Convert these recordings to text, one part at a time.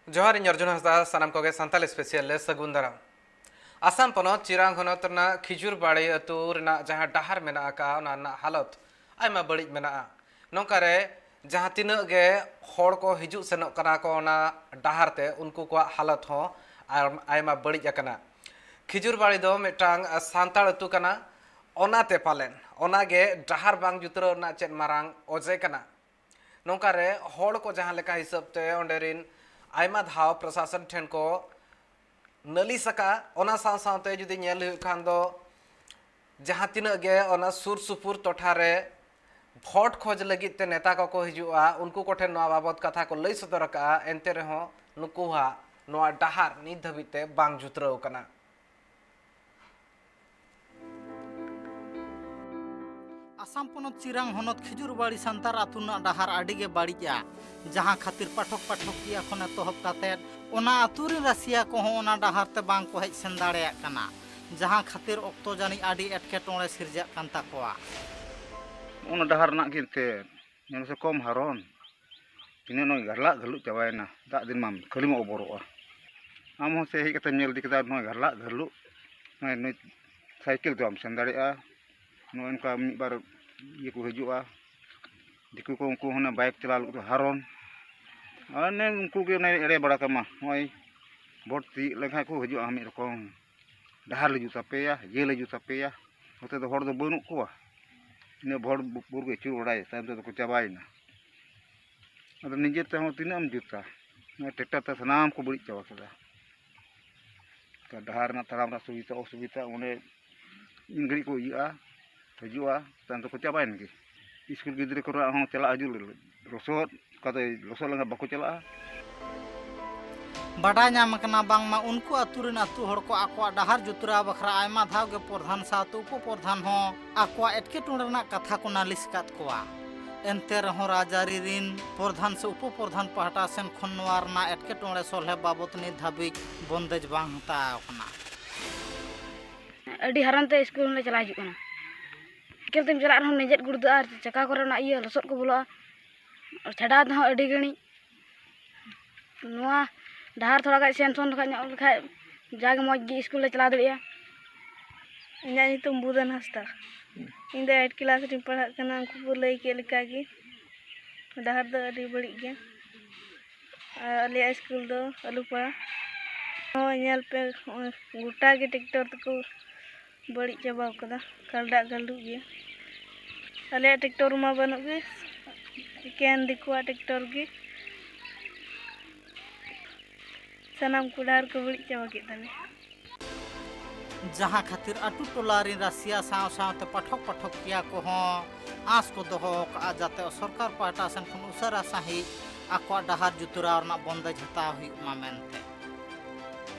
जोहार इन अर्जुन हंसदा सानाम कोगे सान्ताल स्पेशल सगुन दाराम आसाम पनत चिरां हनत रना खिजुर बाड़ी अतु रना जहां डाहार मेना का ओना हालत आयमा बड़ी मेना नोंकारे जहां तिनाग गे हड़ को हिजु सेनोग कना को ओना डाहार ते उनको को हालत हो आयमा बड़ी अकना खिजुर बाड़ी दो मिटांग सान्ताल अतु कना ओनाते पालेन ओनागे डाहार बांग जुत्र ना चेत मारांग अजे कना नोंकारे हड़ को जहां लेका हिसाब ते ओंडेरिन आयमा धाव प्रशासन ठेन को नली सका ओना साथ जुदी नेल हुई खान दो जहां तिना गे ओना सुर सुपुर टोठारे भोट खोज लगित ते नेता को हिजुआ उनको को ठेन बाबद कथा को लई सदर का एनते रहो नुकुहा नोआ डाहार नित धबिते बांग जुतराव कना। आसाम पनत चिरां हनत खिजुरबाड़ी सान्तार आतुना डाहार आडिगे बाड़िया जहां खातिर पाठक पाठकिया खन एतहब कातेद ओना आतुरे रासिया को ओना डाहार ते बांग को हेज सेन दाड़ेया कना जहां खातिर ऑक्तो जानी आडी एटकेटोणे सिरजा कान ताकोआ ओना डाहार ना गिनते नेन से कम हारोन तिने नय गरला गलु चाबायना दाग दिन माम खाली मा ओबरोआ आम हो से हे कते नेल दिकदा नय गरला गलु नय साइकिल तो आम सेन दाड़ेया नो इनका मिद बार ये को हिजुआ दिकु को उनको होना बाइक चला तो हारोन अने उनको के नै एड़े बड़ा कमा होय बोट ती लेखा को हिजुआ हम रकम डाहार ले जुता पेया ये ले जुता पेया होते तो हड़ दो बनु कोआ ने भोर बुर के चुर उड़ाय ताम तो को चाबायना अद निजे ते हो तिनाम जुता ने टेक्टर ते सनाम को बड़ी चाबा केदा का डाहार ना तराम ना सुविधा असुविधा ओने इंगरी को इया हिजुआ ताम तो को चाबायन के स्कूल गिद्रे को हो चला आजु रसोद कते लसो लंगा बाको चला बाडा नाम कना बांगमा उनको आतुरिन आतु हड़ को आकोआ डाहार जुतरा बखरा आयमा धाव गे प्रधान साथ उप प्रधान हो आकोआ एटकेटोणे रना कथा को नालिस कात कोआ एनते रहो राजारी रिन प्रधान से उप प्रधान पहटा सेन खनवार ना एटकेटोणे सोलहे बाबत नि धाबी बंदेज बांग हता कना अडी हरान ते स्कूल ले चला हिजु कना केल तेम चला रहन नेजेट गुड़दा आर चका करे ना इया लसोट को बोला और छड़ा दह अडी गणी नोआ डाहार थोड़ा का सेंसन का न्या लखा जाग मौज गी स्कूल ले चला दड़िया इना नितुम बुदन हस्ता इन दे 8 क्लास रे पढ़ा कना को लई के लका गी डाहार दो अडी बड़ी गया अले स्कूल दो अलुपा हो नेल पे गुटा के ट्रैक्टर को बड़ी चाबा कदा कलडा गलू गया अले ट्रैक्टर मा बनु गे केन दिकुआ ट्रैक्टर गे सनाम कुडार को बड़ी चाबा के तने जहां खातिर अटू टोलारी रासिया साव सावते पाठक पाठकिया को हो आस को दोहो का जाते सरकार पाहटा सन खन उसरा साही आकोआ डाहार जुतरा रना बंदेज हता हुई मा मेनते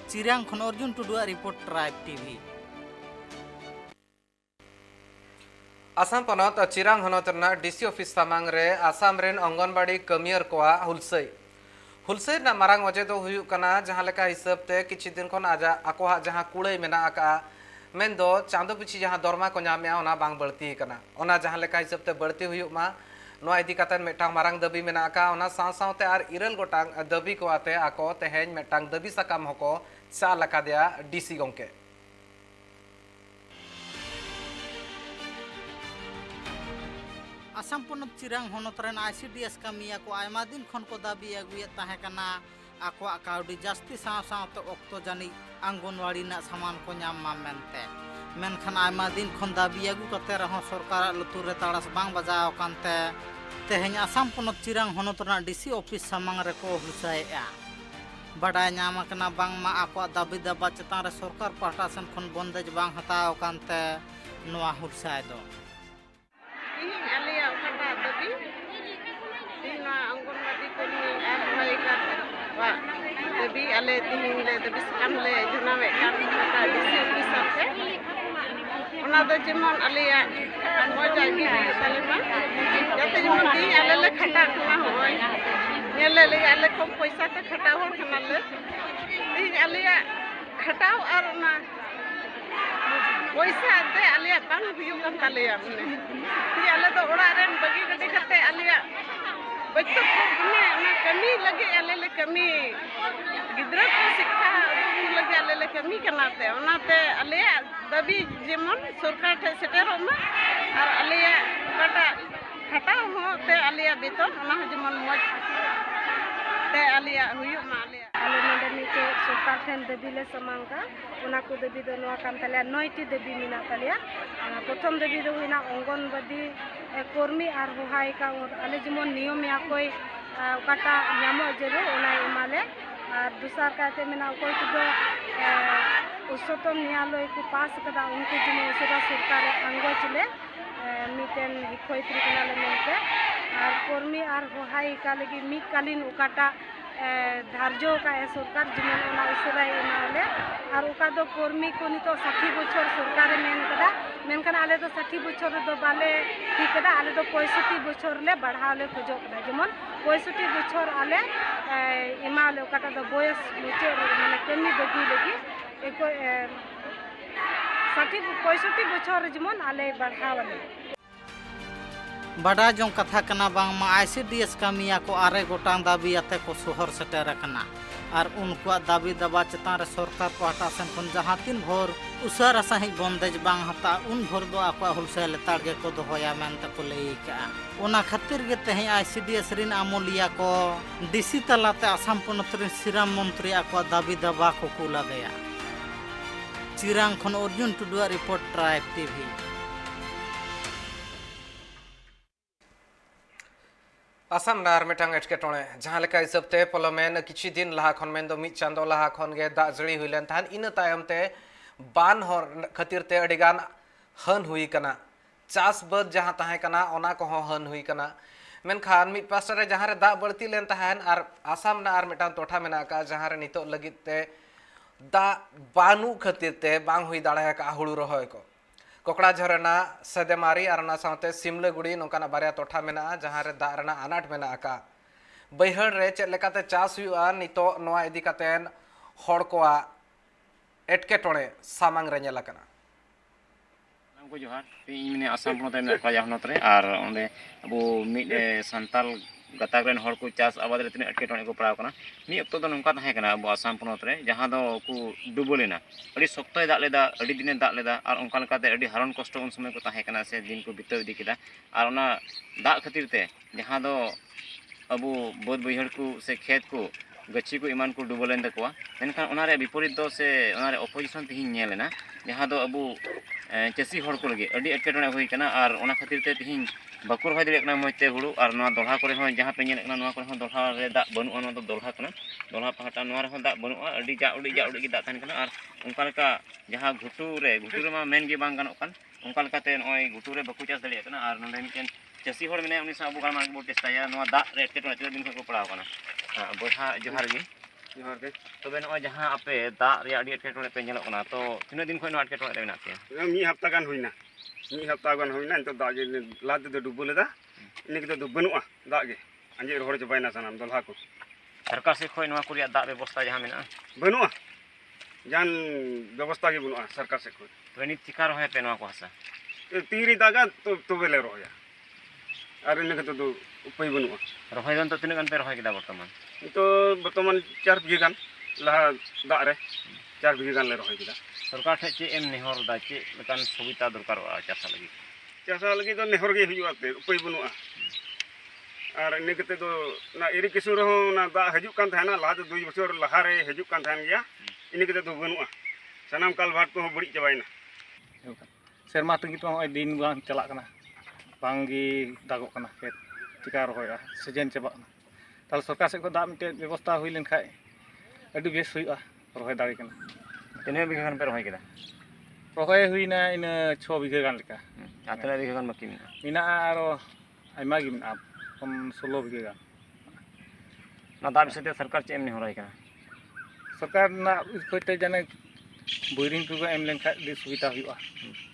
चिरां खन अर्जुन टुडुआ रिपोर्ट ट्राइब टीवी आसाम पनत चिरां हनत रना डीसी ऑफिस सामांग रे आसाम रेन अंगनबाड़ी कमियर कोआ हुलसई ना मारांग वजह दो हुयु कना जहां लेका हिसाब ते किछि दिन खन आजा आकोहा जहां कुड़ै मेना आका मेन दो चांदो पिछि जहां दरमा को नामया ओना बांग बळती कना ओना जहां लेका हिसाब ते बळती हुयु मा नोआ इदी कातन मेटांग मारांग दबी मेना आका ओना साव सावते आर इरल गोटांग दबी को आते आको तेहेन मेटांग दबी सकाम हको चा लका दिया डीसी गंके आसाम पनत चिरां हनत रेन आईसीडीएस कामिया को आयमा दिन खन को दाबी अगुए ताहे कना आकोआ काउडी जास्ती साव सावते ऑक्तो जानी आंगनवाड़ी ना सामान को नाम मा मेनते मेनखान आयमा दिन खन दाबी अगु कते रहो सरकार लुतुर रे ताड़ास बांग बजाव कानते तेहेन आसाम पनत चिरां हनत रना डीसी ऑफिस सामांग रे को हुसाएआ बाडाय नाम कना बांग मा आकोआ दाबी दाबा चेतान रे सरकार पाहटा सेन खन बंदेज बांग हताव कानते नोआ हुसाए दो दबी आले तिहिन ले दबी सकम ले जनावे काम का डीसी ऑफिसर से ओना दो जेमन आले मजा गी सालेमा जते जेमन दी आले ले खटा खना होय नेले ले आले कम पैसा ते खटा होर खना ले तिहिन आले खटाव और ना पैसा ते आले बांग हुयु kan tale ya ती आले तो ओड़ा रेन बगी गडी कते आले बचत को गुने ना कमी लगे आले ले कमी गिद्रा को शिक्षा लगे आले ले कमी करनाते ओनाते आले दाबी जेमन सरकार ठे सेटेरो मा और आले काटा खाता होते आले बेतन ओना जेमन मज ते आले हुयु मा आले नोडे नीचे सरकार ठेन दाबी ले समांगा ओना को दाबी दो नोआ कान ताले 9टी दाबी मिना तालिया प्रथम दाबी दो हुइना अंगनबाड़ी कर्मी और सहायिका आले जेमन नियम या कोई काटा नामो जरो ओना एमाले और दूसर काते मेना कोई को उच्चतम न्यायालय को पास कदा उनको जेमन उसरा सरकार आंगो ले मिटेन हिखोयत्री कनाले मेनते और कर्मी और सहायिका लगी मिकालीन उकाटा धार्य का सरकार जेमन ओना उसरा एमाले और उका दो कर्मी को नितो 60 बछर सरकार मेन कदा मेनखान आले तो 60 बछर दो बाले ठीक कदा आले तो 65 बछर ले बढ़ाव ले खोजो कदा जेमन 65 बछर आले एमाले उकाटा दो बयस मुचे माने कमी बगी लगी एको 65 बछर जेमन आले बढ़ाव ले बड़ा जों कथा कना बांगमा आईसीडीएस कामिया को आरे गोटांग दाबी आते को सोहर सेटेर कना और उनको दाबी दबा चेतान रे सरकार पाटा सेन खन जहां तीन भोर उसारा सही बंदेज बांग हता उन भोर दो आपा हुलसे लेताड़ गे को दोहया मेन तको लई का ओना खातिर गे तेहे आईसीडीएस रिन आमोलिया को डीसी तलाते आसाम पनत रिन श्रीराम मंत्री आको दाबी दबा को कुला गया चिरांग खन अर्जुन टुडुआ रिपोर्ट ट्राइब टीवी आसाम नार मिटांग एटकेटोणे जहां लेका हिसाबते पार्लियामेंट किछि दिन लहा खन मेन दो मिद चांदो लहा खन गे दा जड़ी हुइलेन थान इन तायमते बान हर खातिरते अडिगान हन हुई कना चास बद जहां ताहे कना ओना को हन हुई कना मेनखान मिद पास्टा रे जहां रे दा बळती लेन ताहन आर आसाम नार मिटांग टोठा मेना का जहां रे नितो लगिते दा बानु खातिरते बांग हुई दाड़ा का हुळु रहोय को कोकड़ा झरना सदेमारी और साथे सिमलागुड़ी नौकाना बारिया टोठा मेना जहां रे दाग रना अनाट मेना का बैहड़ रे चेद लेकाते चास हुआ नितो नोआ इदी कातेन हड़ कोआ एटकेटोणे सामांग रे नेला कना को जोहार इन आसाम पनत में काया हनत रे और ओंदे अबो मिड संताल गताक रेन हड़ को चास आबाद रे तिने एटकेटोणे को पड़ाव कना नि अक्तो दो नंका ताहे कना अबो आसाम पनत रे जहां दो को डुबोलेना अडी सख्तय दाग लेदा अडी दिने दाग लेदा और ओंका लेकाते अडी हारन कष्ट उन समय को ताहे कना से दिन को बिताव इदी केदा और ओना दाग खातिर ते जहां दो अबो बोध बैहड़ को से खेत को गच्छी को ईमान को डुबोलेन तकवा मेनखान ओना रे विपरीत दो से ओना रे अपोजिशन तिहिन नेलेना जहां दो अबो चासी हड़ को लगे अडी एटकेटोणे हुई कना और ओना खातिर ते तिहिन बाको रहा दड़े मजते हुड़ू और दोलहा को जहाँ पे को दोलहा रे दाग बनूआ दोलहा दोलहा पहाटा दाग बनूआ अड़ी जा उड़ी दाग और उनका जहाँ घुटू रे मा मेन गे बांग गानों उनका नई घुटू रे बाको चास दड़े और नोडे मिटन चासी हड़ मेने उनी साब गालमा बो टेस्टाया दाग रे एटकेटोणे तीन दिन को पड़ाव बहा जोहार गे जोहार गे तबे नय जहाँ आपे दाग रे अड़ी एटकेटोणे पे नेलोग तो तीन दिन खन एटकेटोणे रे मेना पे मी हफ्ता गान हुइना मी हफ्ता गान हुइना तो दाग लाद दो डुबो लेदा इनके तो बनुआ दाग गे अंजे रोहड़ चबायना सनाम दोलहा को सरकार से खोय नवा कुरिया दाग व्यवस्था जहाँ मेना बनुआ जान व्यवस्था के बनुआ सरकार से खोय तो नित चिका रहे पे नवा को हसा तीरी दागा तो बेले रोया और इनके तो उपाय बनुआ रहे गन तो तीन गन पे रहे केदा बर्तमान तो बर्तमान 4 बीघा गान लहा दाग रे 4 बीघा गान ले रहे केदा सरकार ठे चे एम नेहर दा चे लेकान सुविधा दरकार चासा लगी तो नेहर गे हुआ उपाय बनुआ और इनके तो ना इरिगेशन रहो ना दा हजु कान थाना लहा तो 2 बछर लहा रे हजु कान थान गया इनके तो बनुआ सनाम कालभाट को बड़ी चबायना सेरमा तंगी तो दिन बांग चला कना बांगी दागो कना खेत चिका रहोया सीजन चबा ताल सरकार से को दा मिटे व्यवस्था हुई लेन खाय अडी बेस हुईआ रहोय दाड़ी कना तीन बीघा गन पे रहे केदा रहोय हुईना इन 6 बीघा गान लेका आतना बीघा गन बाकी मिना आरो आइमा गी मिना कम 16 बीघा गान ना दा बिसते सरकार चे एम नेहर है कना सरकार ना कोते जाने बोरिंग को एम लेन खाय दी सुविधा हुईआ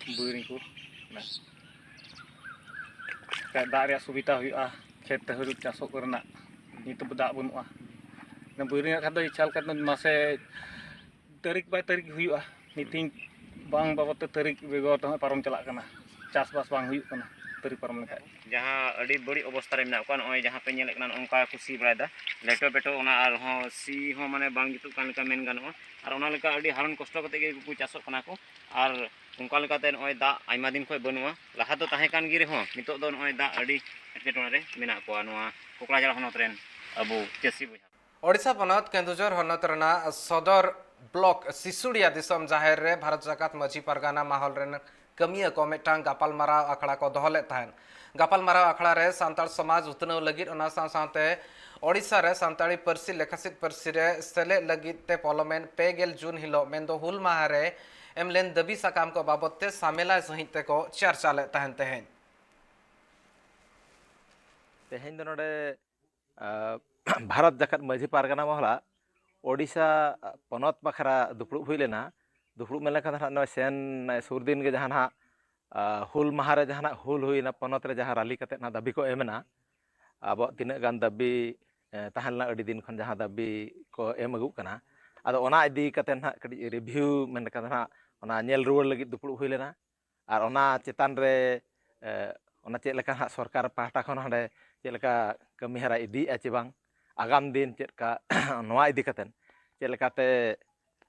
बोरिंग को ना का दारिया सुविधा हुईआ खेत ते हरु चासो करना नित दाग बनुआ ना बोरिंग का दो इचाल का मासे तारीख बाय तारीख हुईआ नितिन बांग बाबत तारीख बेगोर तो पारम चला कना चास बास बांग हुई कना ᱛᱟᱹᱨᱤ ᱯᱟᱨᱚᱢ ᱞᱮᱱᱠᱷᱟᱡ ᱡᱟᱦᱟᱸ ᱟᱹᱰᱤ ᱵᱟᱹᱲᱤᱡ ᱚᱵᱚᱥᱛᱟ ᱨᱮ ᱢᱮᱱᱟᱜ ᱠᱚᱣᱟ ᱱᱚᱜᱼᱚᱭ ᱡᱟᱦᱟᱸ ᱯᱮ ᱧᱮᱞᱮᱫ ᱠᱟᱱᱟ ᱱᱚᱝᱠᱟ ᱠᱚ ᱥᱤ ᱵᱟᱲᱟᱭᱮᱫᱟ ᱞᱮᱴᱚ ᱯᱮᱴᱚ ᱚᱱᱟ ᱟᱨᱦᱚᱸ ᱥᱤ ᱦᱚᱸ ᱢᱟᱱᱮ ᱵᱟᱝ ᱡᱩᱛᱩᱜ ᱠᱟᱱ ᱞᱮᱠᱟ ᱢᱮᱱ ᱜᱟᱱᱚᱜᱼᱟ ᱟᱨ ᱚᱱᱟ ᱞᱮᱠᱟ ᱟᱹᱰि ᱦᱟᱨᱚᱱ ᱠᱚᱥᱴᱚ ᱠᱟᱛᱮ ᱜᱮ ᱪᱟᱥᱚᱜ ᱠᱟᱱᱟ ᱠᱚ ᱟᱨ ᱚᱱᱠᱟ ᱞᱮᱠᱟᱛᱮ ᱱᱚᱜᱼᱚᱭ ᱫᱟᱜ ᱟᱭᱢᱟ ᱫᱤᱱ ᱠᱷᱚᱡ ᱵᱟᱹᱱᱩᱜᱼᱟ ᱞᱟᱦᱟ ᱫᱚ ᱛᱟᱦᱮᱸ ᱠᱟᱱ ᱜᱮ ᱨᱮᱦᱚᱸ ᱱᱤᱛᱚᱜ ᱫᱚ ᱱᱚᱜᱼᱚᱭ ᱫᱟᱜ ᱟᱹᱰᱤ ᱮᱴᱠᱮᱴᱚᱬᱮ ᱨᱮ ᱢᱮᱱᱟᱜ ᱠᱚᱣᱟ ᱱᱚᱣᱟ ᱠᱚᱠᱲᱟᱡᱟᱲ ᱦᱚᱱᱚᱛ ᱨᱮᱱ ᱟᱵᱚ ᱪᱟᱹᱥᱤ ᱵᱚᱭᱦᱟ ओडिशा पनत केन्दुझर हनत रना सदर ब्लॉक सिसुड़िया दिसम जाहिर रे भारत जाकात मजी परगाना माहौल रेन कमिया को मिटांग गापाल माराव आखड़ा को दोहले तहन गापाल माराव आखड़ा रे सांताल समाज उतनव लगित ओना साथे ओडिशा रे सांताली परसी लेखासित परसी रे सेले लगित ते पार्लियामेंट 2 जून हिलो मेंदो हुल माह रे एमलेन दबी साकाम को बाबत ते सामेला सहित को चर्चा ले तहन तेहेन तेहेन दो नोडे भारत जाकात मजी पारगाना महला ओडिशा पनत बखरा दुपड़ुब हुई लेना दुपड़ुब मेले का ना सेन सुर दिन के जहाँ हुल महारे जहाँ हुल हुई ना पनत रे जहाँ रैली कते ना दाबी को एमना अब तीन गान दाबी तहलना अड़ी दिन खन जहाँ दाबी को एम अगुक कना आदो ओना इदी कते ना कड़ी रिव्यू मेन का ना ओना नेल रुवार लगी दुपड़ुब हुई लेना और ओना चेतान रे ओना चेक लेका सरकार पाहटा खन हंडे चेक लेका कमी हरा इदी आचे बांग आगाम दिन चेक का नवा इदी कतेन चेक लेकाते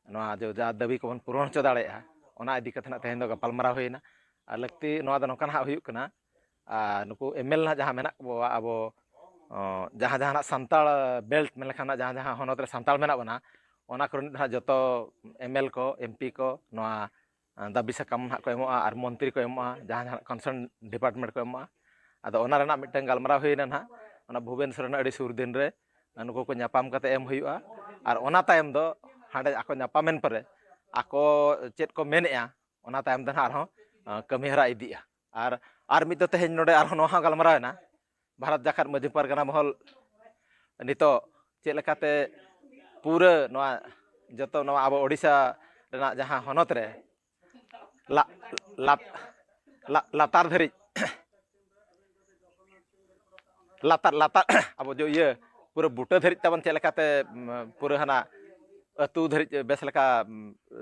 नवा जो जा दाबी को बन पूरण हो दाड़ेया ओना इदी कते ना तेहेन दो गापालमाराव हुईना आर लक्ति नवा दो नोकान हा हुयुक कना नुकु एमएल ना जहाँ मेना बो आबो जहाँ जहाँ सांताल बेल्ट मेन लेखान जहाँ जहाँ हनत रे सांताल मेना बना ओना करन जतो एमएल को एमपी को नवा दाबी साकाम ना को एमोआ आर मंत्री को एमोआ जहाँ जहाँ कंसर्न डिपार्टमेंट को एमोआ आदो ओना रेना मिटन गालमाराव हुईना ना ओना भुवनेश्वर रेना अड़ी सुर दिन रे नुकु को ᱧᱟᱯᱟᱢ कते एम हुयुआ आर ओना तायम दो हांडे आको ᱧᱟᱯᱟᱢᱮन परे आको चेत को मेनेआ ओना तायम दो आरहो कमी हरा इदिया आर मिद तेहेन नोडे आरहो नोहा गालमारावना भारत जाकात मजी पारगाना महल नितो चेत लेकाते पूरा नोआ जतो नोआ आबो ओडिशा रेना जहाँ हनत रे लातार धरी लातार अब जो ये पूरा बुटा धरी तबन चेक लेकाते पूरा हना अतु धरी बेस लेका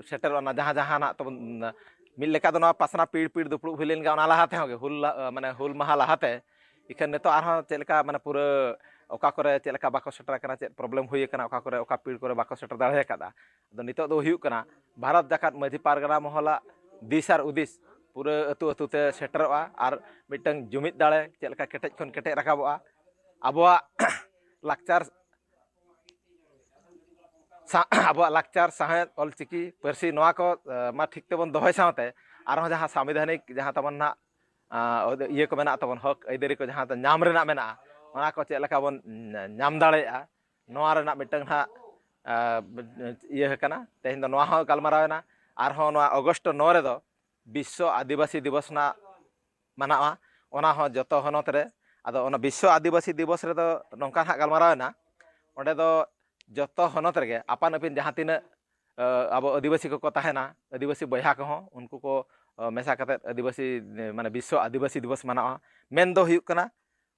सेटर ओना जहाँ जहाँ ना तबन मिल लेका दो पासना पीड़ पीड़ दुपड़ुब हुई लेन गा ओना लाहाते होगे हुल माने हुल माहा लाहाते इखन नितो आरहो चेक लेका माने पूरा ओका करे चेक लेका बाको सेटर कना चेक प्रॉब्लम हुई कना ओका करे ओका पीड़ करे बाको सेटर दाड़े कदा आदो नितो दो हुयुक कना भारत जाकात मजी पारगाना महला दिस आर उदिस पूरा अतु अतु ते सेटरवा आर मिटंग जुमिद दाड़े चेक लेका केटेज खन केटेज राकाबोआ आबोआ लाक्चार लाक्चार साहेद अलचिकी परसी नोआ को मा ठीक तेबन दोहय सावते आरो जहाँ संवैधानिक जहाँ तबन ना ये को मेना तबन हक आइदारी को जहाँ नाम रेना मेना ओना को चेक लेका बन नाम दाड़ेया नोआ रेना मिटंग ना ये कना तेहेन दो नोआ हो गालमारावना आरो नोआ अगस्त 9 रे दो विश्व आदिवासी दिवस ना मनावा ओना हो जतो हनत रे आदो ओना विश्व आदिवासी दिवस रे दो नोंका हा गालमारावना ओंडे दो जतो हनत रे आपान अपिन जहाँ तीन अब आदिवासी को ताहेना आदिवासी बयहा को उनको को मेसा कते आदिवासी माने विश्व आदिवासी दिवस मनावा मेन दो हुयुक कना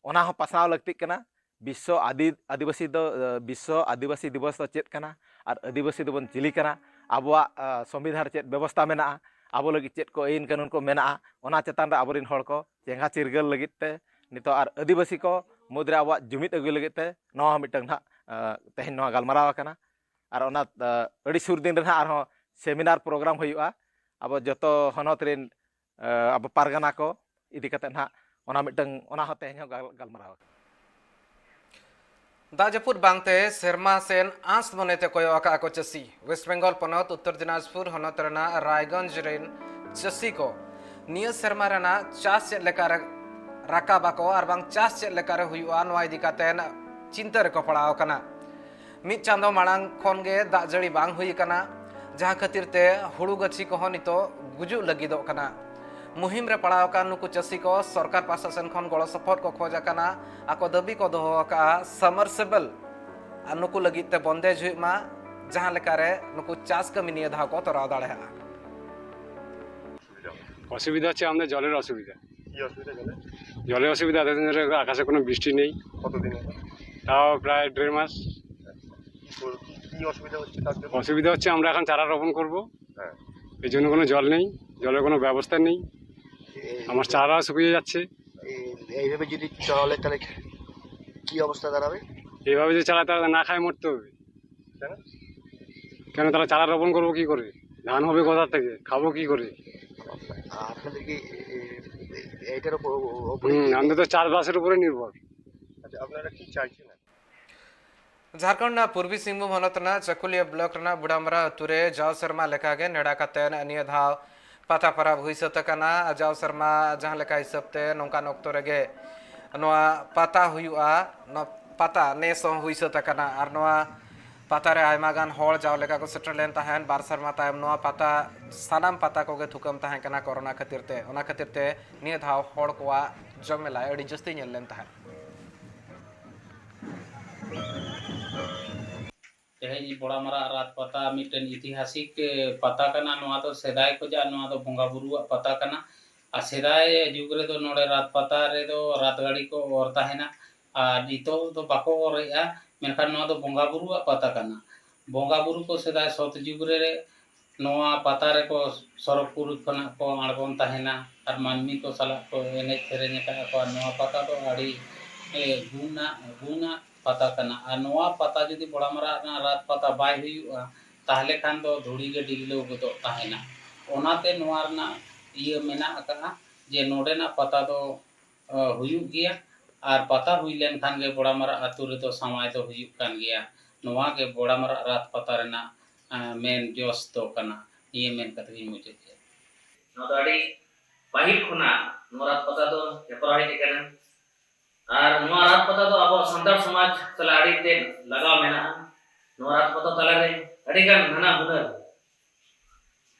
ओना हो पासनाव लगती कना विश्व आदिवासी दिवस दो चेत कना और आदिवासी दो बन चिली कना आबोआ संविधान चेत व्यवस्था मेना आबो लगी चेत को आईन कानून को मेना ओना चेतान रे आबोरिन हड़ को चेंगा चिरगल लगित ते नितो आर आदिवासी को मुद्रे आबोआ जुमिद अगु लगित ते नोआ मिटंग ना तेहेन नोआ गालमाराव कना आर ओना अड़ी सुर दिन रे आरो सेमिनार प्रोग्राम हुयुआ अब जतो हनत रेन अब पारगाना को इदी कते ना ओना मिटंग ओना हो तेहेन गालमाराव दाजपुर बांगते सेरमा सेन आंस मनेते कोयो आका को चसी वेस्ट बंगाल पनत उत्तर दिनाजपुर हनत रना रायगंज रेन चसी को निय सेरमा रना चास चेक लेकार राकाबा को आर बांग चास चेक लेकार हुयुआ नोआ इदी कतेन चिंता रे को पड़ाव कना मिद चांदो मांग खन गे दाग जड़ी बांग हुई कना जहाँ खातिर ते हुड़ू गछि को नितो गुजु लगिदो कना मुहिम रे पड़ाव का नुकु चसी को सरकार पासा सेन खन गड़ो सपोर्ट को खोज कना आको दाबी को दोहो का समरसेबल आ नुकु लगित ते बंदेज हुई मा जहाँ लेकारे नुकु चास कमी निये धाव को तोराव दाड़ेहा অসুবিধা হচ্ছে আমাদের জলের অসুবিধা জলের অসুবিধা এতদিন ধরে আকাশে কোনো বৃষ্টি নেই কতদিন তাও প্রায় 1.5 মাস কি অসুবিধা হচ্ছে তার জন্য অসুবিধা হচ্ছে আমরা এখন চারা রোপণ করব এই জন্য কোনো জল নেই জলের কোনো ব্যবস্থা নেই আমার চারা শুকিয়ে যাচ্ছে এইভাবে যদি চলে তাহলে কি অবস্থা দাঁড়াবে? এইভাবে যে চালাতে হবে না খায় মরতে হবে। কেন? কেন তাহলে চারা রোপণ করবো কি করে? ধান হবে কোথা থেকে? খাবো কি করে? আপনাদের কি এইটার উপর আমাদের তো চাষবাসের উপরে নির্ভর। আচ্ছা, আপনারা কি চাইছেন? झारखंड पूर्वी सिंहभूम हनतना चकुलिया ब्लॉक बुड़ामरा अतुरे जाव शर्मा लेखागे नेड़ा कातेन निया धाव पाता परब हुई सतकना जाव शर्मा जहां लेका हिसाबते नोंकान ऑक्टो रेगे नोआ पाता हुआ न पाता नेसो हुई सतकना आर नोआ पाता रे आयमा गान होड़ जाव लेका को सेटल लेन ताहेन बार शर्मा तायम नोआ पाता सानाम पाता कोगे थुकम ताहेन कना कोरोना खातिरते निया धाव होड़ कोआ जमेला एडी जस्ती नेल लेन ताहेन तेज बड़ा मारा रात पता मिटन ऐतिहासिक पता कना नोआ तो सेदाय को जा नोआ तो बोंगा बुरुआ पता कना आ सेदाय जुग रे तो नोडे रात पता रे तो रात गाड़ी को और ताहेना आ नितो तो बाको ओरेया मेनखान नोआ तो बोंगा बुरुआ पता कना बोंगा बुरु को सेदाय सत जुग रे नोआ पता रे को सरपुर खना को आड़गोन ताहेना और मानमी को सला को एने सेरेने का को नोआ पता तो आड़ी गुना पता कना और नोआ पता जुदी बड़ा मारा रात पता बाय हुआ ताहले खान दो धुड़ी गे डिगलो गदो ताहेना ओनाते नोआ रना इये मेना अका जे नोडे ना पता दो हुयुग गया और पता हुई लेन खान गे बड़ा मारा अतु रे तो समाय तो हुयुग कान गया नोआ के बड़ा मारा रात पता रेना मेन जोस तो कना इये मेन कतगी मुझे के नोदाड़ी बाहिर खुना नोआ रात पता दो हेपराही टिकन और नोआ रात पता तो अब संतार समाज तला आड़ी ते लगा मेना नोआ रात पता तला रे अड़ी गान नाना हुनर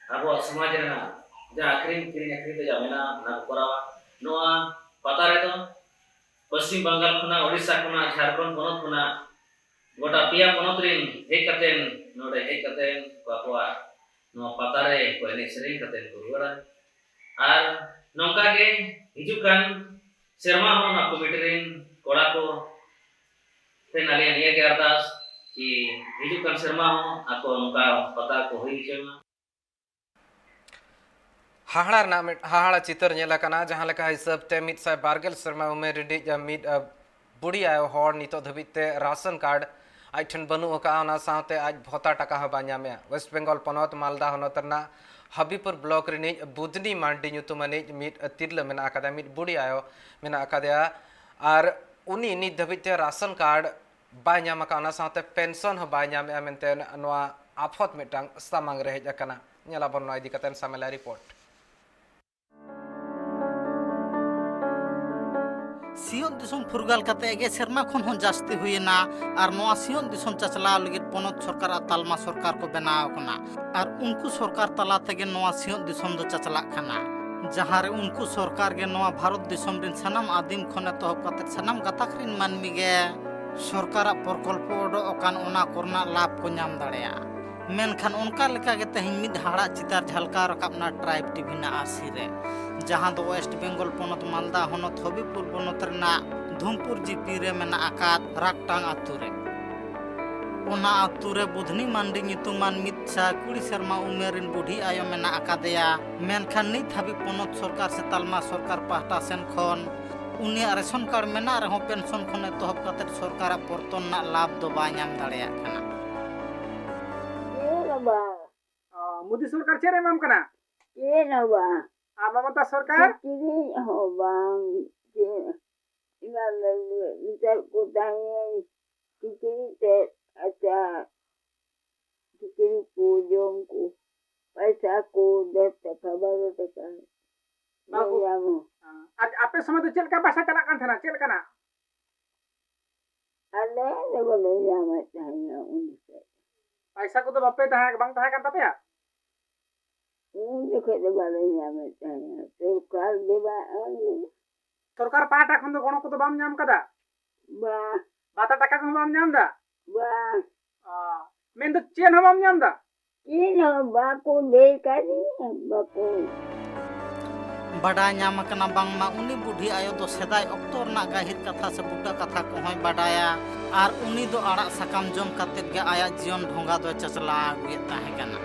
अब समाज रे ना जा आखिरी ते जा मेना ना कोरावा नोआ पता रे तो पश्चिम बंगाल खुना ओडिशा खुना झारखंड बनत खुना गोटा पिया बनत रे हे कतेन नोडे हे कतेन पापवा नोआ पता रे को एने सेरेन कतेन गुरुवारा और नौका के हिजुकान शर्मा हो ना कमिटीरिन कोड़ा को ते नालिया निया के अरदास कि हिजुकान शर्मा हो आको उनका पता को होई चेमा हाहाड़ा चितर नेलाकना जहां लेका हिसाबते 112 शर्मा उमेर रिडी मिड बुढ़ी आयो हर नितो धबिते राशन कार्ड आइठन बनु का ओना साथे आज भोता टाका हबा ᱧᱟᱢᱮ वेस्ट बेंगल पनत मालदा हनतरना हबीपुर ब्लॉक रिनी बुदनी मांडी ᱧᱩᱛᱩᱢᱟᱱᱤ मिड तिरला मेना आकादा मिड बुढ़ी आयो मेना आकादया और उनी नित धबिते राशन कार्ड बाय ᱧᱟᱢ का ओना साथे पेंशन ह बाय ᱧᱟᱢᱮ मेनते नोआ आफत मिटांग सामांग रे हेज अकना ᱧᱮᱞᱟ ᱵᱚᱱ ᱱᱚᱣᱟ ᱤᱫᱤ ᱠᱟᱛᱮ ᱥᱟᱢᱮᱞᱟ ᱨᱤᱯᱳर्ट सियोन दिसम फुरगाल कते एगे शर्मा खन हों जास्ती हुईना और नोआ सियोन दिसम चचलाव लगित पनत सरकार तालमा सरकार को बनाव कना और उनको सरकार तला तेगे नोआ सियोन दिसम दो चचला खाना जहां रे उनको सरकार गे नोआ भारत दिसम रिन सनम आदिम खने तो कते सनम गताखरिन मानमी गे सरकार प्रकल्प ओडो ओकान ओना करना लाभ को नाम दाड़ेया मेनखान उनका लेका गे तेहिं मिद हाड़ा चितार झलका रकाबना ट्राइब टीवी ना आसी रे जहां दो वेस्ट बेंगल पनत मालदा हनत हबीपुर बनत रेना धुमपुर जीपी रे मेना आकाद राकटांग आतु रे ओना आतु रे बुधनी मांडी ᱧᱩᱛᱩᱢᱟᱱ 120 शर्मा उमेरिन बुढ़ी आयो मेना आकादेया मेनखान नित हाबी पनत सरकार से तालमा सरकार पाहटा सेन खन उनी रेशन कार्ड मेना रहो पेंशन खन एतहब कते सरकार परतन ना लाभ दो बा ᱧᱟᱢ दाड़ेया खाना मोदी सरकार चेरे माम कना ये ना बा ममता सरकार किरी हो बांग जे इना विचार को दाए किरी ते अच्छा किरी को जों को पैसा को दे खबर ते का बाबू आज आपे समय तो चल का भाषा चला कान थना चल कना अले देखो ले जामा चाहिए उनसे पैसा को तो बापे तहा बांग तहा का तपया देखो दे बाले जामा चाहिए तो काल देबा सरकार पाटा खन गण को तो बाम नाम कदा बा बाता टाका को बाम नाम दा बा मेन तो चेन हम नाम दा चेन बा को दे कानी बा को बड़ा नाम कना बांगमा उनी बुढ़ी आयो दो सेदाय अक्तोर ना गाहिर कथा से बुटा कथा को होय बडाया और उनी दो आड़ा सकाम जम कते गे आया जीवन ढोंगा दो चचला हुए ताहे कना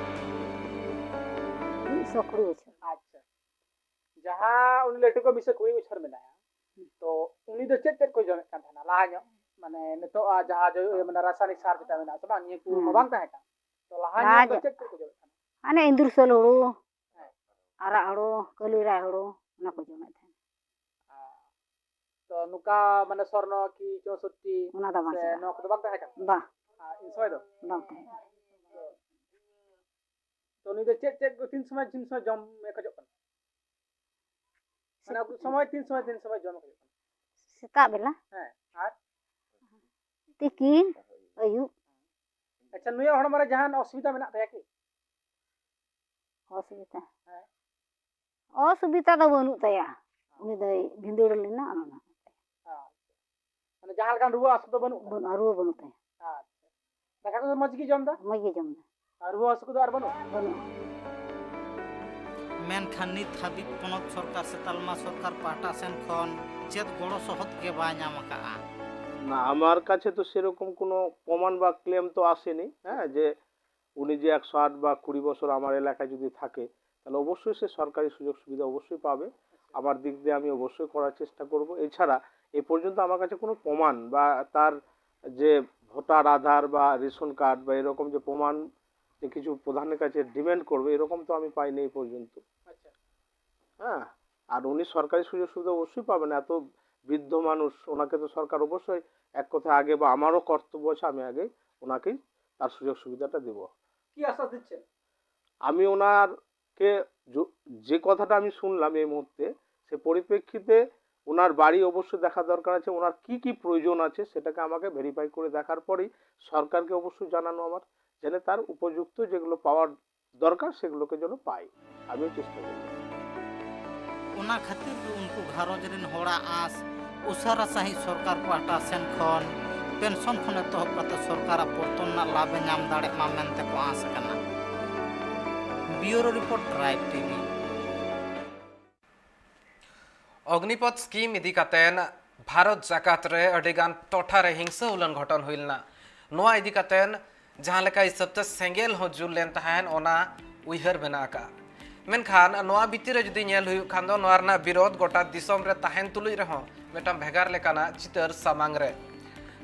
अच्छा जहां उन लेटू को मिसे कोई उछर में आया तो उनी दो चेक को जमे kan thana laha nyok mane nito jaha jo mane rasayanik sar jeta mena se bang niya ku mabang tahe kan to laha nyok do chek ko jome kan ane indur sol huru ara huru kalira huru ona ko jome tan to nuka mane sorno ki 64 ona da se mas no ko bang tahe kan ba in soy do bang tahe to ni do chek ko tin samay jom me ko jok kan mane samay tin samay jom ko jok kan setak bela ar tikin ayub अच्छा नुया हड़ मारे जहान असुविधा मेना तया कि असुविधा असुविधा तो बनू तया उनी दो भिंदुड़ लेना ona माने जहां kan रुवा असु तो बनू ruwa बनू तया अच्छा दाका को मज की जमदा मज की जमदा रुवा असु को आर बनू मेनखान नित हाबिब पनत सरकार से तालमा सरकार पाटा सेन खन चेत गड़ो सहद के बा नाम आका না আমার কাছে তো সেরকম কোনো প্রমাণ বা ক্লেম তো আসেনি, হ্যাঁ, যে উনি যে 108 বা 20 বছর আমার এলাকায় যদি থাকে তাহলে অবশ্যই সে সরকারি সুযোগ সুবিধা অবশ্যই পাবে। আমার দিক দিয়ে আমি অবশ্যই করার চেষ্টা করব। এছাড়া এ পর্যন্ত আমার কাছে কোনো প্রমাণ বা তার যে ভোটার আধার বা রেশন কার্ড বা এরকম যে প্রমাণ যে কিছু প্রধানের কাছে ডিমান্ড করবে এরকম তো আমি পাইনি এই পর্যন্ত। হ্যাঁ, আর উনি সরকারি সুযোগ সুবিধা অবশ্যই পাবেন। এত বৃদ্ধ মানুষ, ওনাকে তো সরকার অবশ্যই এক কথা আগে বা আমারও কর্তব্য আছে আমি আগে ওনাকেই তার সুযোগ সুবিধাটা দেব। কি আশ্বাস দিচ্ছেন? আমি ওনারকে যে কথাটা আমি শুনলাম এই মুহূর্তে সে পরিপ্রেক্ষিতে ওনার বাড়ি অবশ্যই দেখা দরকার আছে, ওনার কি কি প্রয়োজন আছে সেটাকে আমাকে ভেরিফাই করে দেখার পরেই সরকারকে অবশ্যই জানানো আমার, যেন তার উপযুক্ত যেগুলো পাওয়ার দরকার সেগুলোকে যেন পায়, আমিও চেষ্টা করব। ओना खातिर उनको घारोज रिन होड़ा आस उसारा सही सरकार पाटा सेन खन पेंशन खन एतहब कते सरकार पर्तन ना लाभ नाम दाड़े मा मेनते को आस कना। Bureau report right TV. Agnipath scheme इदी कातेन भारत जाकात रे अडिगान टोठा रे हिंसा उलन घटन हुइलना नोआ इदी कातेन जहां लेका हिसाबते सेंगेल हो जुल लेन तहन ओना उइहर बनाका मेनखान नोआ भितर जुदी नेल हुई खान दो नोआ रना विरोध गोटा दिसम रे तहन तुलुई रहो मेटाम भेगार लेकाना चितर सामांग रे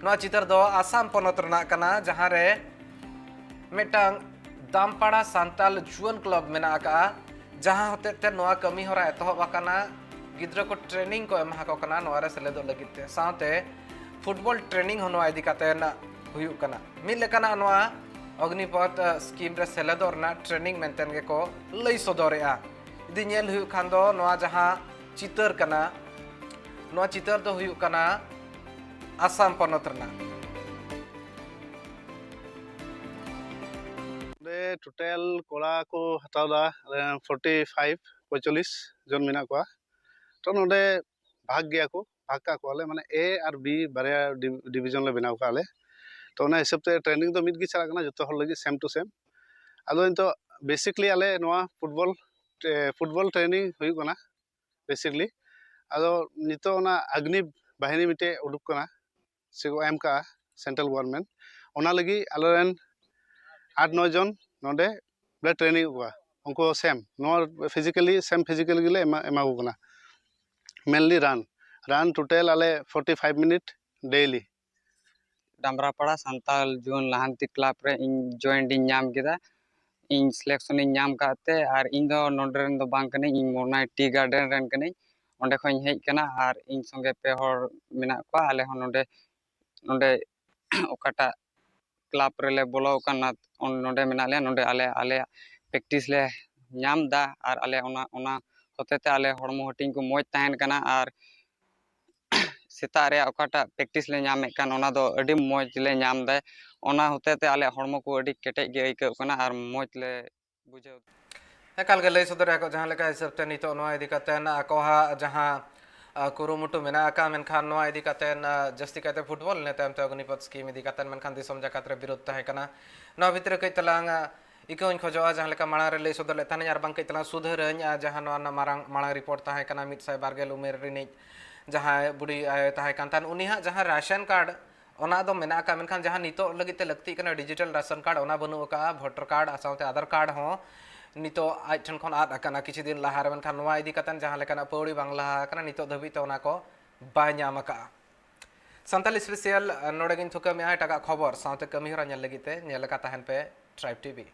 नोआ चितर दो आसाम पनत रना कना जहां रे मेटांग दामपाड़ा सांताल जुवन क्लब मेना का जहां होते ते नोआ कमी होरा एतहब आकाना गिद्रा को ट्रेनिंग को एमा को कना नोआ रे सेलेदो लगिते साथे फुटबॉल ट्रेनिंग हो नोआ इदी काते ना हुयु कना मिल लेकाना नोआ अग्निपथ स्कीम रे सेलेदो रना ट्रेनिंग मेंटेन के को लई सदोरेआ इदी नेल हुयु खान दो नोआ जहां चितर कना नोआ चितर दो हुयु कना आसाम पनत रना टोटल कोड़ा को हटावदा 45 जन मेना को तो नोडे भाग गया को भाग का कोले माने ए और बी बारे डिवीजन ले बनाव काले तो ना हिसाब से ट्रेनिंग तो मिड गी चला कना जतो हर लगी सेम टू सेम आदो तो बेसिकली आले नोआ फुटबॉल ट्रेनिंग हुई कना बेसिकली आदो नितो ना अग्नि बाहिनी मिटे उडुक कना सेगो एम का सेंट्रल गवर्नमेंट ओना लगी आलोरेन 8-9 जन नोडे ब्लड ट्रेनिंग हुआ उनको सेम नो फिजिकली गिले एमा को कना मेनली रन टोटल आले 45 मिनट डेली डामरापाड़ा सांताल जुन लहांती क्लब रे इन जॉइंट इन नाम केदा इन सिलेक्शन इन नाम काते आर इन दो नोडरेन दो बांग कने इन मोरनाय टी गार्डन रेन कने ओंडे खन हेज कना आर इन संगे पे हर मेना को आले हन नोडे ओकाटा क्लब रे ले बोलो कना नोडे मेना ले नोडे आले प्रैक्टिस ले नाम दा आर आले ओना होतेते आले हड़मो हटिंग को मोज ताहन कना आर सेता रे ओकाटा प्रैक्टिस ले नामे कान ओना दो अडी मोज ले नाम दे ओना होतेते आले हड़मो को अडी केटेज गे आइक कना आर मोज ले बुझे एकाल गे लई सदर को जहां लेका हिसाब ते नितो नोआ इदी कातेन आकोहा जहां कुरुमुटु मेना का मेनखान नोआ इदी कातेन जस्ती काते फुटबॉल ने ताम ते अग्निपथ स्कीम इदी कातेन मेनखान दिसम जाकात रे विरोध ताहे कना नोआ भितर कई तलांग इकोन खोजवा जहां लेका माळा रे लई सदर ले थाने यार बांग कई तलांग सुधरन जहां नोआ मारांग माळा रिपोर्ट ताहे कना 112 उमेर रिनि जहां बुढ़ी ताहे कांतान उनिहा जहां राशन कार्ड ओना दो मेना का मेनखान जहां नितो लगिते लगती कना डिजिटल राशन कार्ड ओना बनु का वोटर कार्ड साथे आधार कार्ड हो नितो आज ठन खन आद कना किछि दिन लाहार मेनखान नोआ इदी कातन जहां लेकाना पौड़ी बांग लाहा कना नितो धबी तो ओना को bai nyam aka Santal Special nodegin thuka mi hai taka khobor saute kami hora nyal lagi te nyal ka tahan pe Tribe TV